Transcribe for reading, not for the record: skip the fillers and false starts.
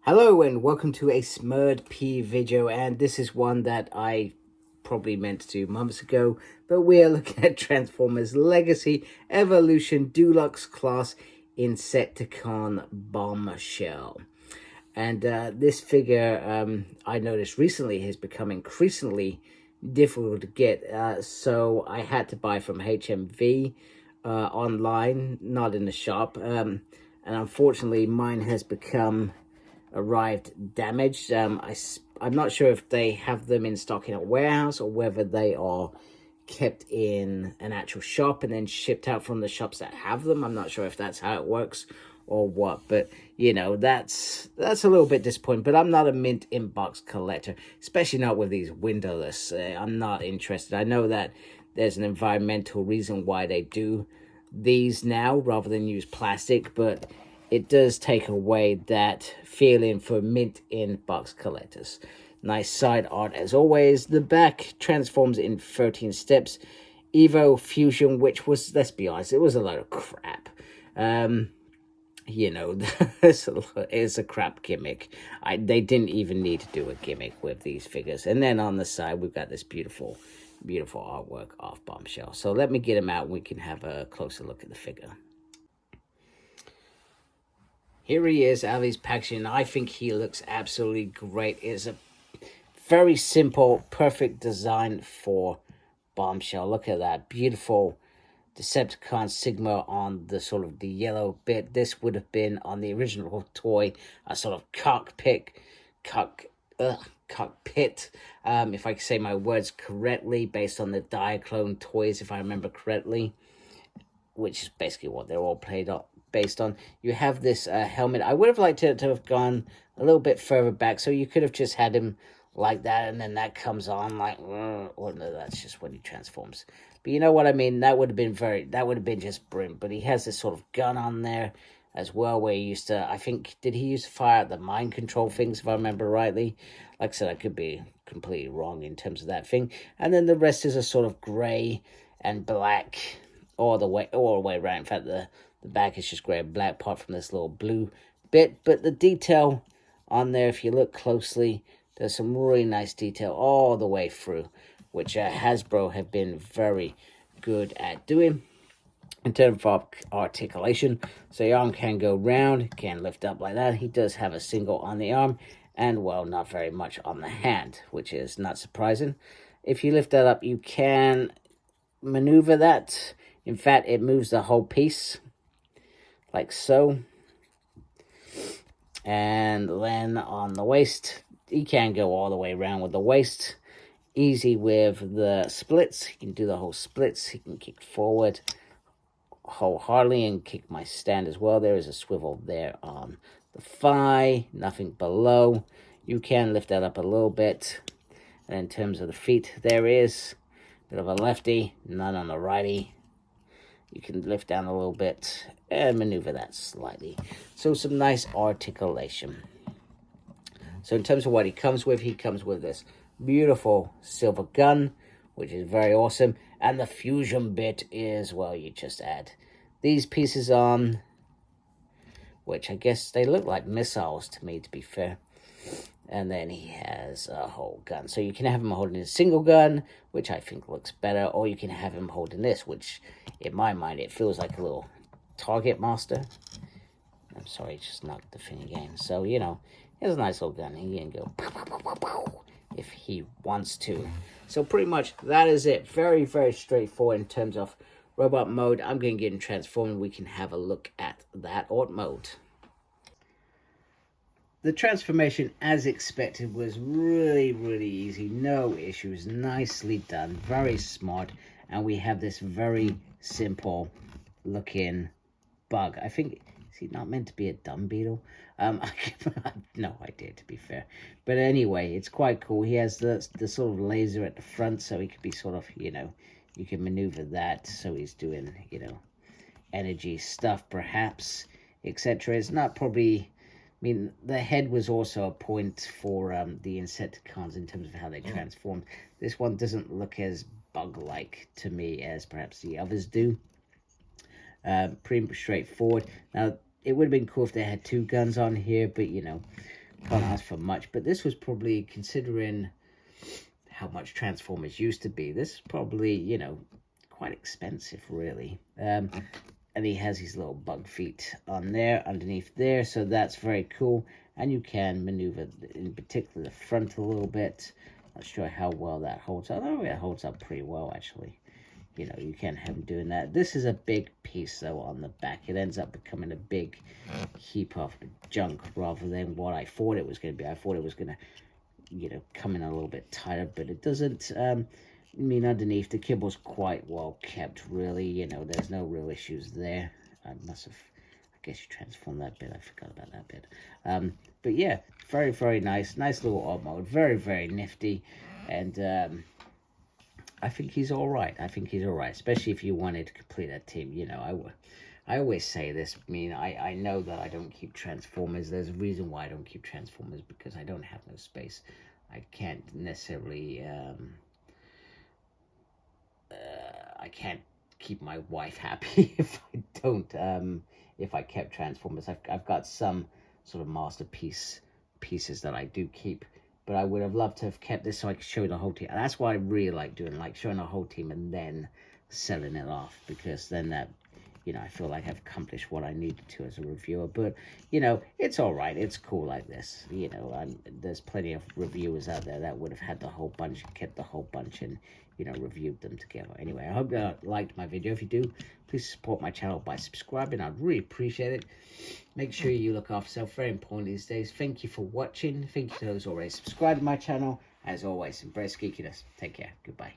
Hello and welcome to a Smurd P video, and this is one that I probably meant to do months ago, but we are looking at Transformers Legacy Evolution Deluxe Class Insecticon Bombshell. And this figure, I noticed recently, has become increasingly difficult to get, so I had to buy from HMV online, not in the shop, and unfortunately mine has arrived damaged. I'm not sure if they have them in stock in a warehouse or whether they are kept in an actual shop and then shipped out from the shops that have them. I'm not sure if that's how it works or what, but you know, that's a little bit disappointing. But I'm not a mint inbox collector, especially not with these windowless. I'm not interested. I know that there's an environmental reason why they do these now rather than use plastic, but it does take away that feeling for mint inbox collectors. Nice side art as always. The back transforms in 13 steps. Evo Fusion, which was, let's be honest, it was a load of crap. You know, it's a crap gimmick. They didn't even need to do a gimmick with these figures. And then on the side, we've got this beautiful artwork of Bombshell. So let me get him out and we can have a closer look at the figure. Here he is out of his packaging. I think he looks absolutely great. It's a very simple, perfect design for Bombshell. Look at that beautiful Decepticon Sigma on the sort of the yellow bit. This would have been on the original toy, a sort of cockpit, if I can say my words correctly, based on the Diaclone toys, if I remember correctly, which is basically what they're all based on. You have this helmet. I would have liked it to have gone a little bit further back, so you could have just had him like that, and then that comes on like, well, no, that's just when he transforms. But you know what I mean? That would have been just brilliant. But he has this sort of gun on there as well, where he used to, I think, did he used to fire at the mind control things, if I remember rightly? Like I said, I could be completely wrong in terms of that thing. And then the rest is a sort of grey and black all the way around. In fact, the back is just grey and black, apart from this little blue bit. But the detail on there, if you look closely, there's some really nice detail all the way through, which Hasbro have been very good at doing in terms of articulation. So your arm can go round, can lift up like that. He does have a single on the arm, and, well, not very much on the hand, which is not surprising. If you lift that up, you can maneuver that. In fact, it moves the whole piece, like so. And then on the waist, he can go all the way around with the waist. Easy with the splits. He can do the whole splits. He can kick forward wholeheartedly and kick my stand as well. There is a swivel there on the thigh, nothing below. You can lift that up a little bit. And in terms of the feet, there is a bit of a lefty, none on the righty. You can lift down a little bit and maneuver that slightly. So some nice articulation. So in terms of what he comes with this beautiful silver gun, which is very awesome. And the fusion bit is, well, you just add these pieces on, which I guess they look like missiles to me, to be fair. And then he has a whole gun. So you can have him holding a single gun, which I think looks better, or you can have him holding this, which, in my mind, it feels like a little target master. I'm sorry, just knocked the thing again. So, you know, it's a nice little gun. He can go pow, pow, pow, pow, pow, if he wants to. So pretty much that is it. Very, very straightforward in terms of robot mode. I'm going to get him transformed. We can have a look at that art mode. The transformation, as expected, was really, really easy. No issues. Nicely done. Very smart. And we have this very simple looking bug. I think, is he not meant to be a dumb beetle? I have no idea, to be fair. But anyway, it's quite cool. He has the sort of laser at the front, so he could be sort of, you know, you can maneuver that. So he's doing, you know, energy stuff, perhaps, etc. It's not probably... I mean, the head was also a point for the Insecticons in terms of how they transformed. This one doesn't look as bug-like to me as perhaps the others do. Pretty straightforward. Now, it would have been cool if they had two guns on here, but, you know, can't ask for much. But this was probably, considering how much Transformers used to be, this is probably, you know, quite expensive, really. And he has his little bug feet on there, underneath there, so that's very cool. And you can maneuver, in particular, the front a little bit. Not sure how well that holds up. Oh, it holds up pretty well, actually. You know, you can have him doing that. This is a big piece, though, on the back. It ends up becoming a big heap of junk rather than what I thought it was going to be. I thought it was going to, you know, come in a little bit tighter, but it doesn't. I mean, underneath, the kibble's quite well kept, really. You know, there's no real issues there. I must have, I guess you transformed that bit. I forgot about that bit. But yeah, very, very nice. Nice little odd mode. Very, very nifty. And I think he's all right. I think he's all right, especially if you wanted to complete that team. You know, I always say this. I mean, I know that I don't keep Transformers. There's a reason why I don't keep Transformers, because I don't have no space. I can't necessarily, I can't keep my wife happy if I don't, if I kept Transformers. I've got some sort of masterpiece pieces that I do keep, but I would have loved to have kept this so I could show the whole team. And that's what I really like doing, like showing the whole team and then selling it off, because then that, you know, I feel like I've accomplished what I needed to as a reviewer. But, you know, it's all right. It's cool like this. You know, there's plenty of reviewers out there that would have had the whole bunch, kept the whole bunch, and, you know, reviewed them together. Anyway, I hope you liked my video. If you do, please support my channel by subscribing. I'd really appreciate it. Make sure you look after yourself. Very important these days. Thank you for watching. Thank you to those already subscribed to my channel. As always, embrace geekiness. Take care. Goodbye.